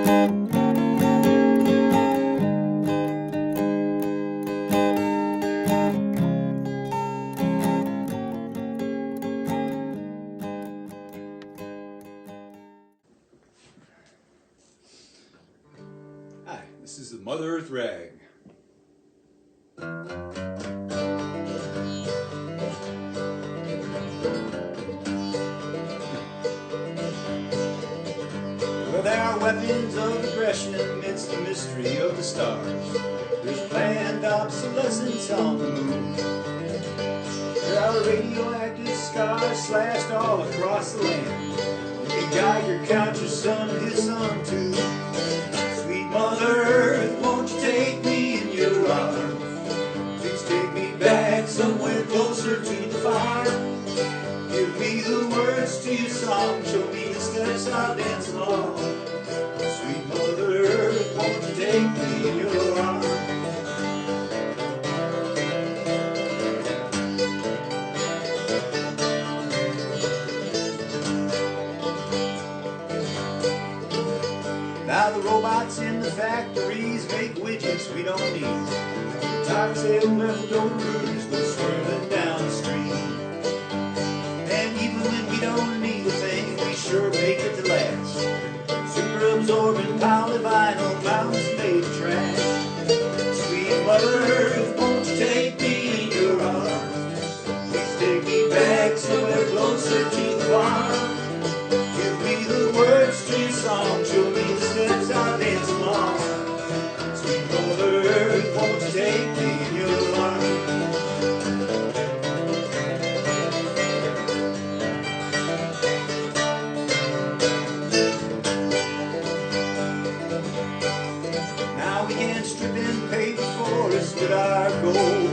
Hi, this is the Mother Earth Rag. Well, there are weapons of aggression amidst the mystery of the stars. There's planned obsolescence on the moon. There are radioactive scars slashed all across the land. You can Geiger count your son and his son too. Sweet Mother Earth, won't you take me in your arms? Please take me back somewhere closer to the fire. Give me the words to your song, show me the steps I'll dance along. Sweet Mother Earth, won't you take me in your arms? Now the robots in the factories make widgets we don't need. Toxic leftovers go swirling down the street. And even when we don't need a thing, we sure make it to last. Super absorbent polyvinyl mountains made of trash. Sweet Mother Earth, won't you take me in your arms? Please take me back somewhere closer to the farm. Give me the words to your song, show me the steps I'll dance along. Sweet Mother Earth, won't you take me in your arms? Now we can strip and pave the forest with our gold.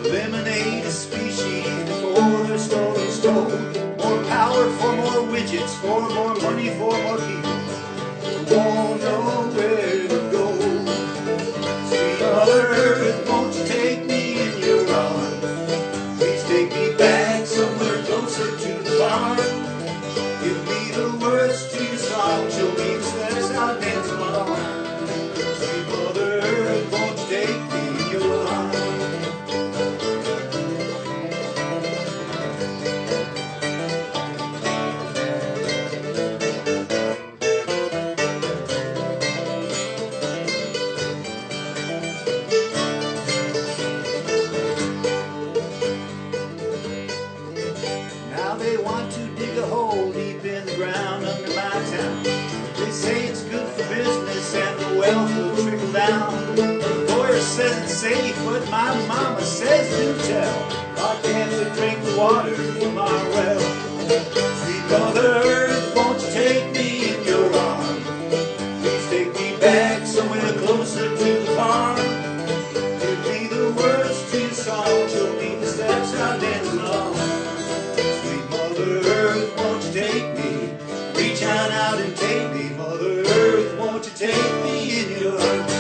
Eliminate a species before their story's told. More power for more widgets, for more money, for more people who won't know where to go. Sweet Mother Earth, won't you take me in your arms? Please take me back somewhere closer to the farm. Give me the words to your song, show me the steps I'll dance along. Sweet Mother Earth, won't you take me in your arms? Now they want to dig a hole deep in the ground under my town. They say it's good for business and the wealth will trickle down. The lawyer says it's safe, but my mama says do tell. Why can't we drink the water from our well? Sweet Mother Earth, won't you take me in your arms? Please take me back somewhere closer to the farm. Give me the words to your song, show me the steps I'll dance along. Sweet Mother Earth, won't you take me? Reach on out and take me. Mother Earth, won't you take me in your arms?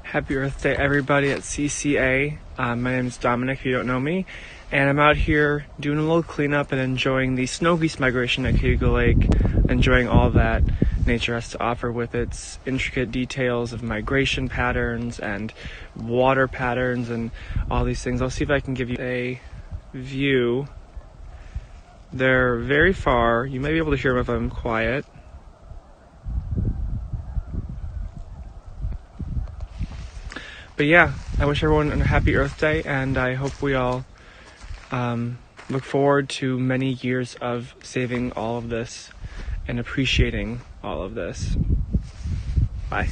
Happy Earth Day, everybody at CCA. My name is Dominic, if you don't know me, and I'm out here doing a little cleanup and enjoying the snow geese migration at Cayuga Lake, enjoying all that nature has to offer with its intricate details of migration patterns and water patterns and all these things. I'll see if I can give you a view. They're very far. You may be able to hear them if I'm quiet. But yeah, I wish everyone a happy Earth Day, and I hope we all look forward to many years of saving all of this and appreciating all of this. Bye.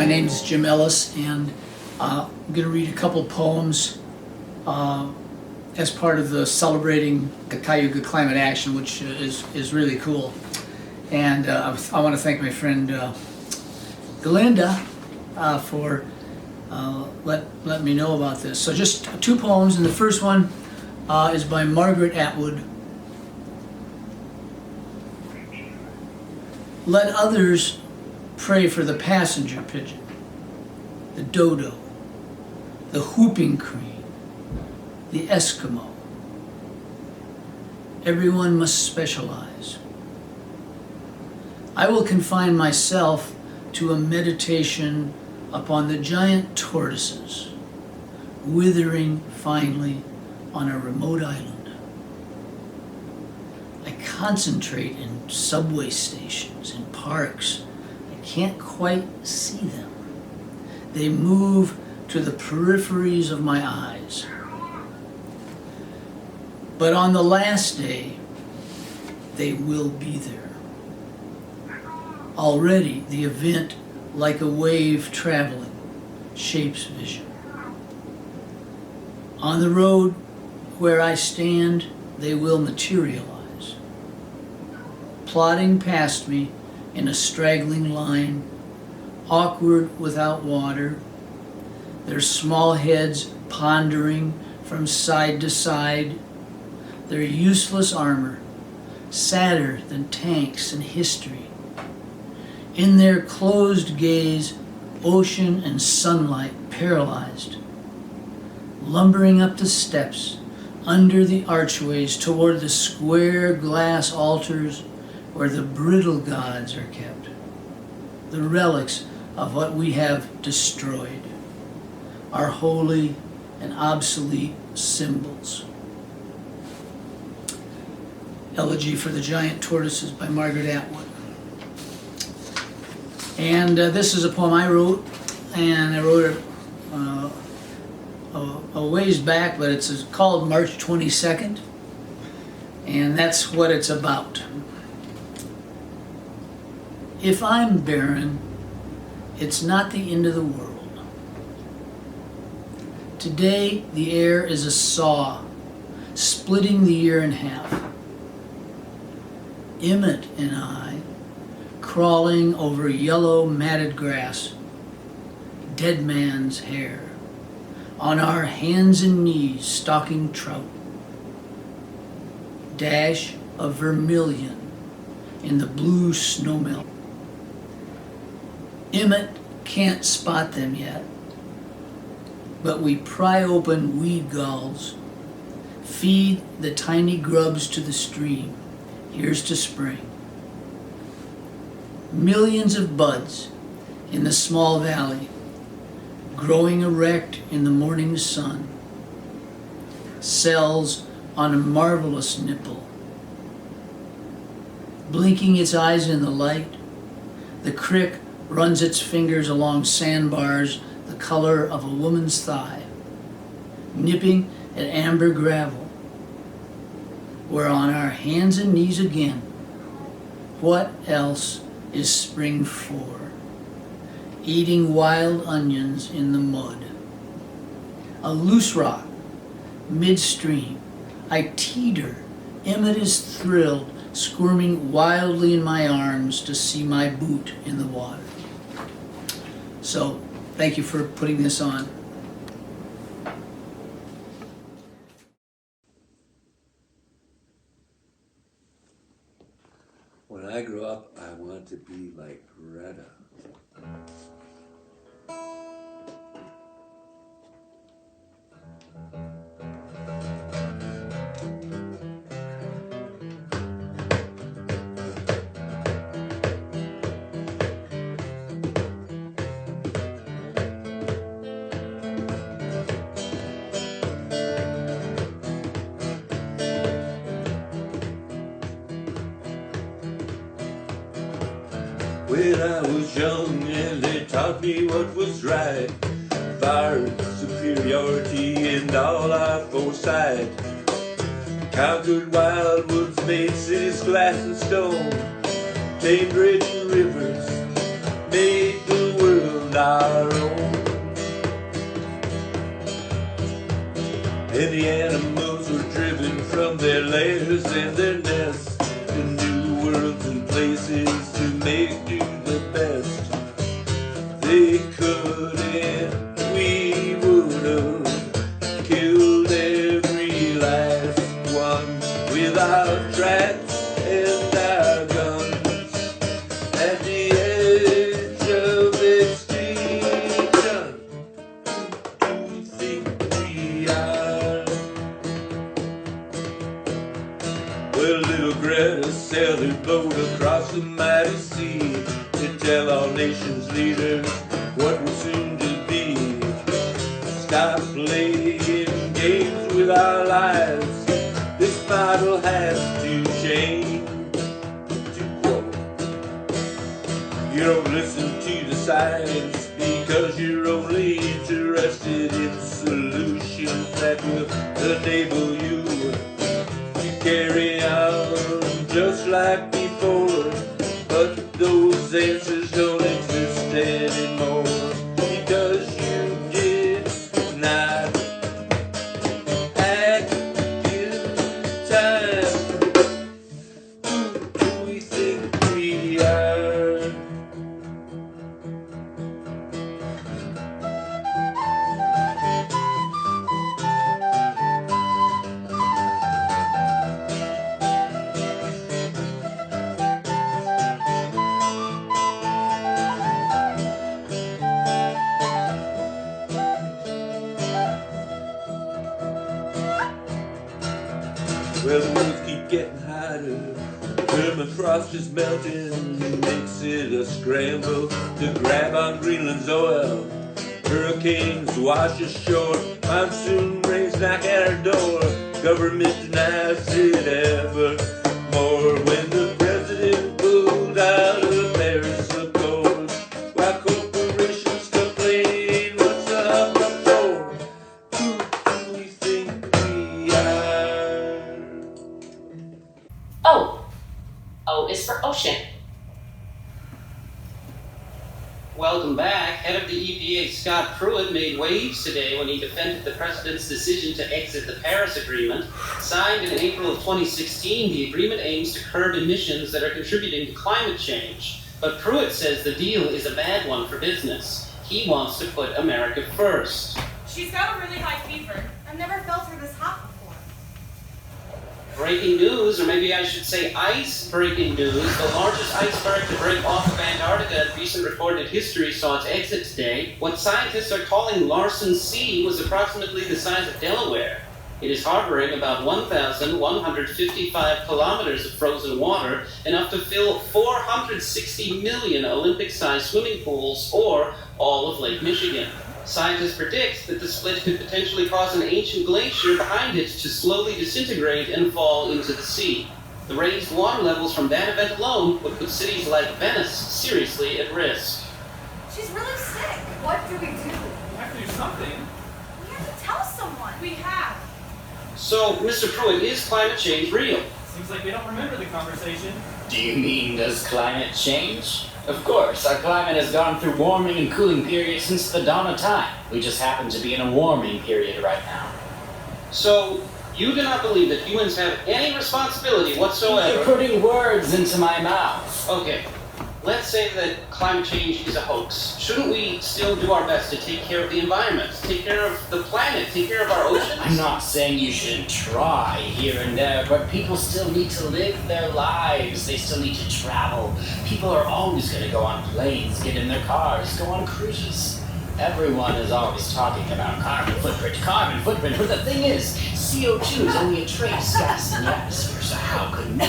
My name is Jim Ellis, and I'm going to read a couple poems as part of the celebrating the Cayuga Climate Action, which is really cool. And I want to thank my friend Galinda for letting me know about this. So just two poems, and the first one is by Margaret Atwood. Let others pray for the passenger pigeon, the dodo, the whooping crane, the Eskimo. Everyone must specialize. I will confine myself to a meditation upon the giant tortoises withering finally on a remote island. I concentrate in subway stations, in parks. I can't quite see them. They move to the peripheries of my eyes. But on the last day, they will be there. Already the event, like a wave traveling, shapes vision. On the road where I stand, they will materialize, plodding past me in a straggling line, awkward without water, their small heads pondering from side to side, their useless armor, sadder than tanks and history. In their closed gaze, ocean and sunlight paralyzed, lumbering up the steps, under the archways toward the square glass altars where the brittle gods are kept, the relics of what we have destroyed, our holy and obsolete symbols. Elegy for the Giant Tortoises by Margaret Atwood. And this is a poem I wrote, and I wrote it a ways back, but it's called March 22nd, and that's what it's about. If I'm barren, it's not the end of the world. Today, the air is a saw, splitting the year in half. Emmett and I, crawling over yellow matted grass, dead man's hair, on our hands and knees stalking trout. Dash of vermilion in the blue snowmelt. Emmett can't spot them yet, but we pry open weed galls, feed the tiny grubs to the stream. Here's to spring. Millions of buds in the small valley, growing erect in the morning sun. Cells on a marvelous nipple. Blinking its eyes in the light, the crick runs its fingers along sandbars the color of a woman's thigh, nipping at amber gravel. We're on our hands and knees again. What else is spring for? Eating wild onions in the mud. A loose rock, midstream. I teeter. Emmett is thrilled, squirming wildly in my arms to see my boot in the water. So, thank you for putting this on. When I grew up, I wanted to be like Greta. when I was young and they taught me what was right. Fire, superiority, and all our foresight. Conquered wildwoods, made cities glass and stone, tamed raging rivers, made the world our own. And the animals were driven from their lairs and their nests to new worlds and places to make do the best they could, and we would have killed every last one with our tracks and our guns at the edge of extinction. Who do we think we are? Well, little Greta sailed her boat across the mighty sea to tell all nations' leaders what was soon to be. Stop playing games with our lives. This model has to change. To quote, you don't listen to the science because you're only interested in solutions that will enable you to carry on just like before. But those answers don't exist anymore because you did not act in time. Who do we think we are? Well, the woods keep getting hotter. Permafrost is melting, makes it a scramble to grab on Greenland's oil. Hurricanes wash ashore, monsoon rains knock at our door. Government denies it evermore when the president pulled out of Paris Accord. While corporations complain, what's up for? Who do we think we are? O is for ocean. Welcome back. Head of the EPA, Scott Pruitt, made waves today when he defended the president's decision to exit the Paris Agreement. Signed in April of 2016, the agreement aims to curb emissions that are contributing to climate change. But Pruitt says the deal is a bad one for business. He wants to put America first. She's got a really high fever. I've never felt her this hot before. Breaking news, or maybe I should say ice-breaking news. The largest iceberg to break off of Antarctica in recent recorded history saw its exit today. What scientists are calling Larsen C was approximately the size of Delaware. It is harboring about 1,155 kilometers of frozen water, enough to fill 460 million Olympic-sized swimming pools, or all of Lake Michigan. Scientists predict that the split could potentially cause an ancient glacier behind it to slowly disintegrate and fall into the sea. The raised water levels from that event alone would put cities like Venice seriously at risk. She's really sick. What do we do? We have to do something. We have to tell someone. We have. So, Mr. Pruitt, is climate change real? Seems like they don't remember the conversation. Do you mean, does climate change? Of course, our climate has gone through warming and cooling periods since the dawn of time. We just happen to be in a warming period right now. So, you do not believe that humans have any responsibility whatsoever? You're putting words into my mouth. Okay, let's say that climate change is a hoax. Shouldn't we still do our best to take care of the environment, take care of the planet, take care of our oceans? I'm not saying you shouldn't try here and there, but people still need to live their lives. They still need to travel. People are always going to go on planes, get in their cars, go on cruises. Everyone is always talking about carbon footprint, but the thing is, CO2 is only a trace gas in the atmosphere, so how could me,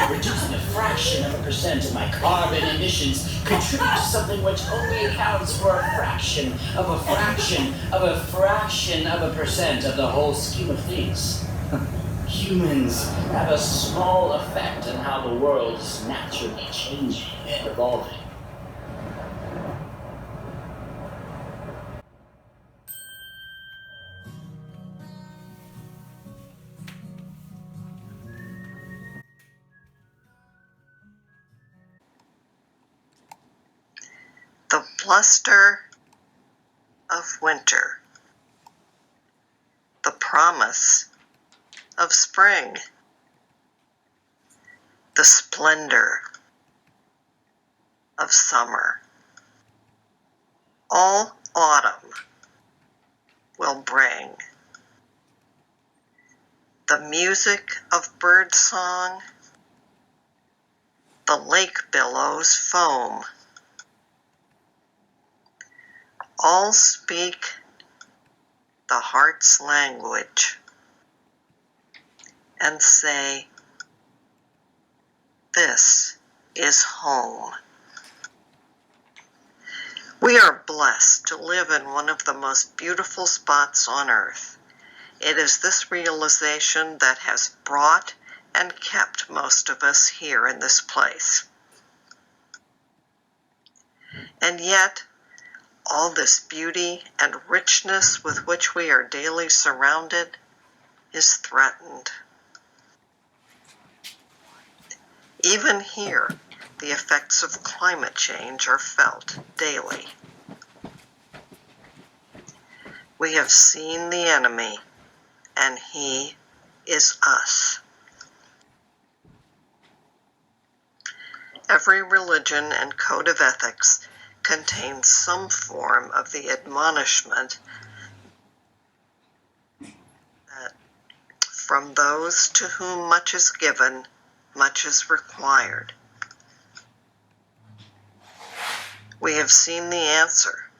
reducing a fraction of a percent of my carbon emissions, contribute to something which only accounts for a fraction of a fraction of a fraction of a percent of the whole scheme of things? Humans have a small effect on how the world is naturally changing and evolving. fluster of winter, the promise of spring, the splendor of summer. All autumn will bring the music of birdsong, the lake billows foam. All speak the heart's language and say, "This is home." We are blessed to live in one of the most beautiful spots on earth. It is this realization that has brought and kept most of us here in this place. And yet, all this beauty and richness with which we are daily surrounded is threatened. Even here, the effects of climate change are felt daily. We have seen the enemy, and he is us. Every religion and code of ethics contains some form of the admonishment that from those to whom much is given, much is required. We have seen the answer,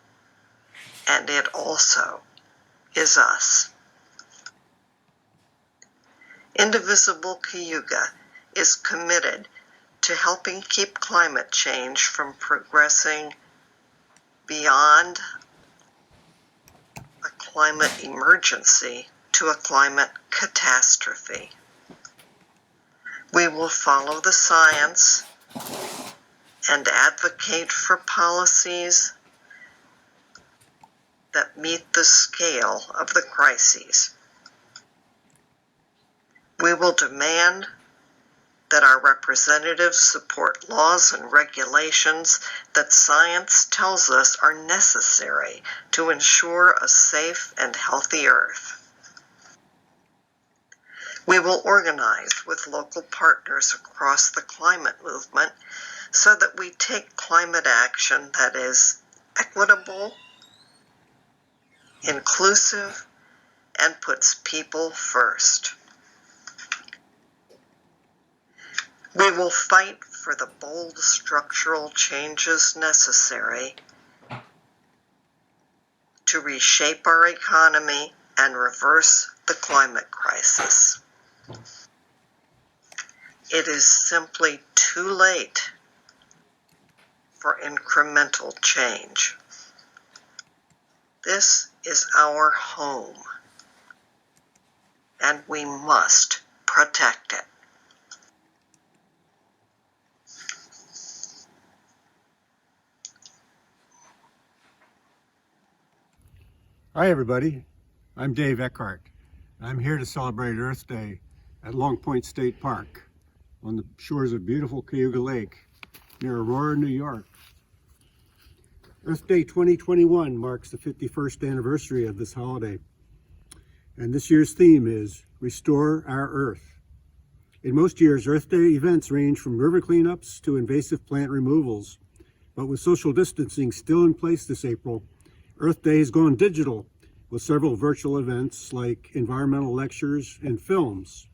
and it also is us. Indivisible Cayuga is committed to helping keep climate change from progressing beyond a climate emergency to a climate catastrophe. We will follow the science and advocate for policies that meet the scale of the crises. We will demand that our representatives support laws and regulations that science tells us are necessary to ensure a safe and healthy earth. We will organize with local partners across the climate movement so that we take climate action that is equitable, inclusive, and puts people first. We will fight for the bold structural changes necessary to reshape our economy and reverse the climate crisis. It is simply too late for incremental change. This is our home, and we must protect it. Hi everybody, I'm Dave Eckhart. I'm here to celebrate Earth Day at Long Point State Park on the shores of beautiful Cayuga Lake near Aurora, New York. Earth Day 2021 marks the 51st anniversary of this holiday, and this year's theme is Restore Our Earth. In most years, Earth Day events range from river cleanups to invasive plant removals, but with social distancing still in place this April, Earth Day has gone digital with several virtual events like environmental lectures and films.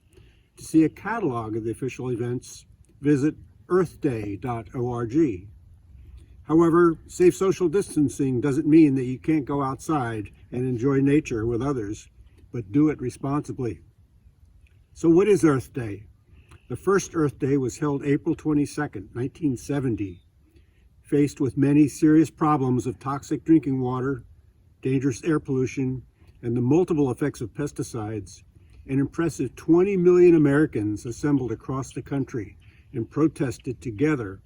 To see a catalog of the official events, visit earthday.org. However, safe social distancing doesn't mean that you can't go outside and enjoy nature with others, but do it responsibly. So what is Earth Day? The first Earth Day was held April 22nd, 1970. Faced with many serious problems of toxic drinking water, dangerous air pollution, and the multiple effects of pesticides, an impressive 20 million Americans assembled across the country and protested together.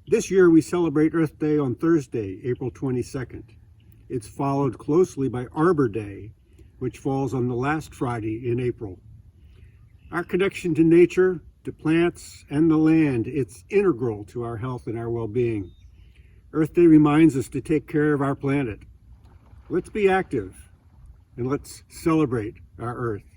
This year we celebrate Earth Day on Thursday, April 22nd. It's followed closely by Arbor Day, which falls on the last Friday in April. Our connection to nature, to plants, and the land, it's integral to our health and our well-being. Earth Day reminds us to take care of our planet. Let's be active and let's celebrate our Earth.